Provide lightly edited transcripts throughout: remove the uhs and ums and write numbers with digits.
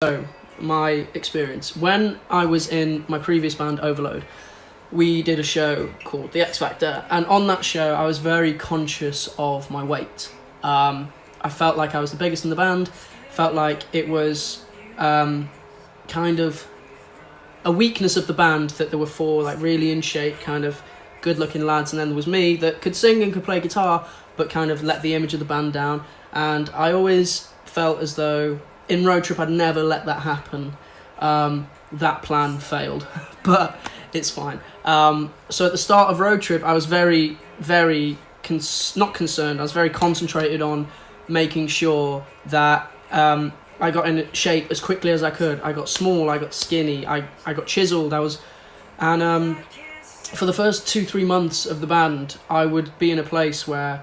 So, my experience. When I was in my previous band, Overload, we did a show called The X Factor, and on that show I was very conscious of my weight. I felt like I was the biggest in the band, felt like it was kind of a weakness of the band that there were four like really in shape, kind of good looking lads, and then there was me that could sing and could play guitar, but kind of let the image of the band down. And I always felt as though in Road Trip I'd never let that happen. That plan failed, but it's fine. So at the start of Road Trip I was very, very not concerned, I was very concentrated on making sure that I got in shape as quickly as I could. I got small, I got skinny, I got chiseled, for the first 2-3 months of the band, I would be in a place where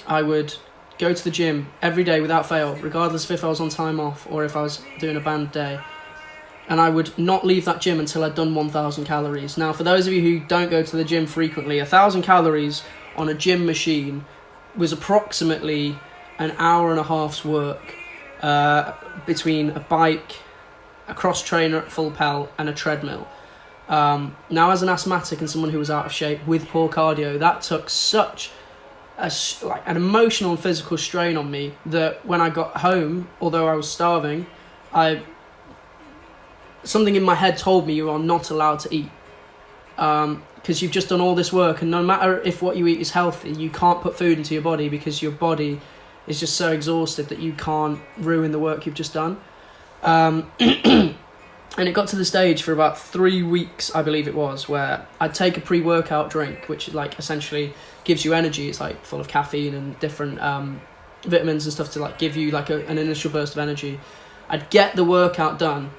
I would go to the gym every day without fail, regardless if I was on time off or if I was doing a band day. And I would not leave that gym until I'd done 1,000 calories. Now, for those of you who don't go to the gym frequently, 1,000 calories on a gym machine was approximately an hour and a half's work between a bike, a cross trainer at full pelt, and a treadmill. Now, as an asthmatic and someone who was out of shape with poor cardio, that took such an emotional and physical strain on me that when I got home, although I was starving, something in my head told me you are not allowed to eat, because you've just done all this work, and no matter if what you eat is healthy, you can't put food into your body because your body is just so exhausted that you can't ruin the work you've just done. And it got to the stage for about 3 weeks, I believe it was, where I'd take a pre-workout drink, which like essentially gives you energy. It's like full of caffeine and different vitamins and stuff to like give you like an initial burst of energy. I'd get the workout done,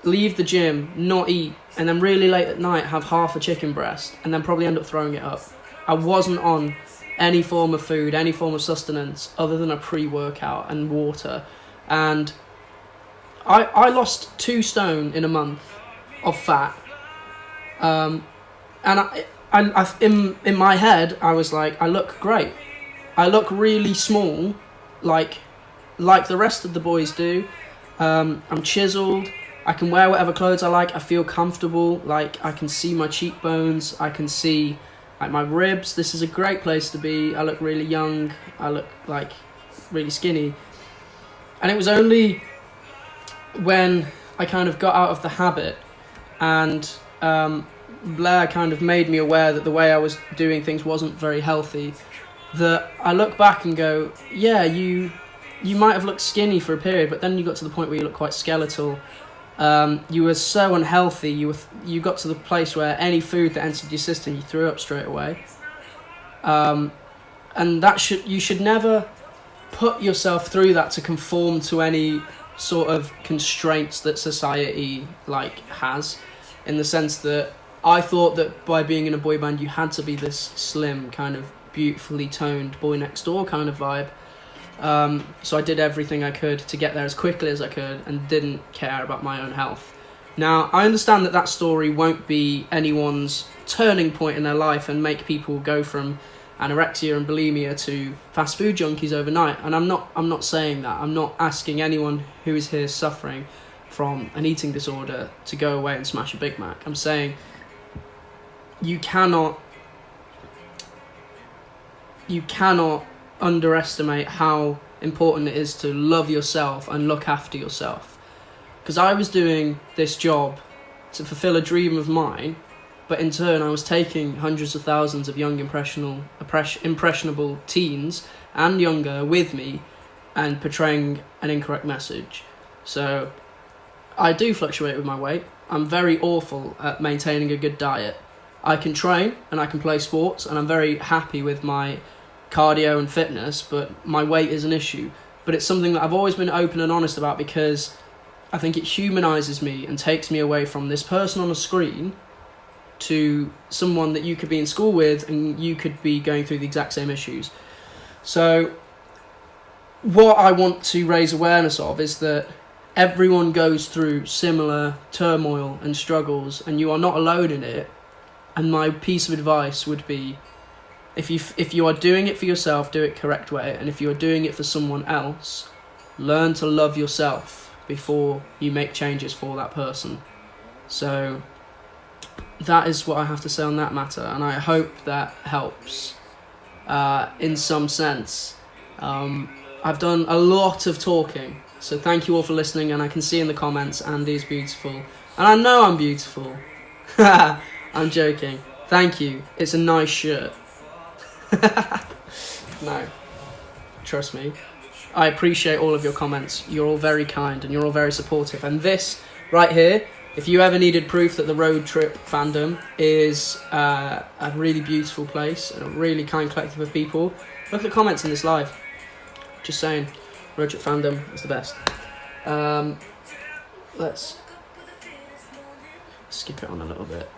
leave the gym, not eat, and then really late at night have half a chicken breast and then probably end up throwing it up. I wasn't on any form of food, any form of sustenance other than a pre-workout and water. And I lost 2 stone in a month of fat, and I in my head I was like, I look great, I look really small, like the rest of the boys do. I'm chiseled, I can wear whatever clothes I like, I feel comfortable, like I can see my cheekbones, I can see like my ribs. This is a great place to be. I look really young, I look like really skinny. And it was only when I kind of got out of the habit and Blair kind of made me aware that the way I was doing things wasn't very healthy, that I look back and go, yeah, you might have looked skinny for a period, but then you got to the point where you look quite skeletal. You were so unhealthy, you got to the place where any food that entered your system you threw up straight away. And you should never put yourself through that to conform to any sort of constraints that society like has, in the sense that I thought that by being in a boy band you had to be this slim, kind of beautifully toned boy next door kind of vibe. So I did everything I could to get there as quickly as I could and didn't care about my own health. Now, I understand that story won't be anyone's turning point in their life and make people go from anorexia and bulimia to fast food junkies overnight, and I'm not saying that. I'm not asking anyone who is here suffering from an eating disorder to go away and smash a Big Mac. I'm saying you cannot underestimate how important it is to love yourself and look after yourself. Because I was doing this job to fulfill a dream of mine, but in turn I was taking hundreds of thousands of young impressionable teens and younger with me and portraying an incorrect message. So I do fluctuate with my weight. I'm very awful at maintaining a good diet. I can train and I can play sports and I'm very happy with my cardio and fitness, but my weight is an issue. But it's something that I've always been open and honest about, because I think it humanises me and takes me away from this person on a screen to someone that you could be in school with and you could be going through the exact same issues. So what I want to raise awareness of is that everyone goes through similar turmoil and struggles, and you are not alone in it. And my piece of advice would be, if you are doing it for yourself, do it correct way, and if you are doing it for someone else, learn to love yourself, before you make changes for that person. So that is what I have to say on that matter, and I hope that helps in some sense. I've done a lot of talking, so thank you all for listening, and I can see in the comments Andy's beautiful, and I know I'm beautiful. I'm joking. Thank you. It's a nice shirt. No, trust me. I appreciate all of your comments. You're all very kind and you're all very supportive. And this right here, if you ever needed proof that the Road Trip fandom is a really beautiful place and a really kind collective of people, look at the comments in this live. Just saying, Road Trip fandom is the best. Let's skip it on a little bit.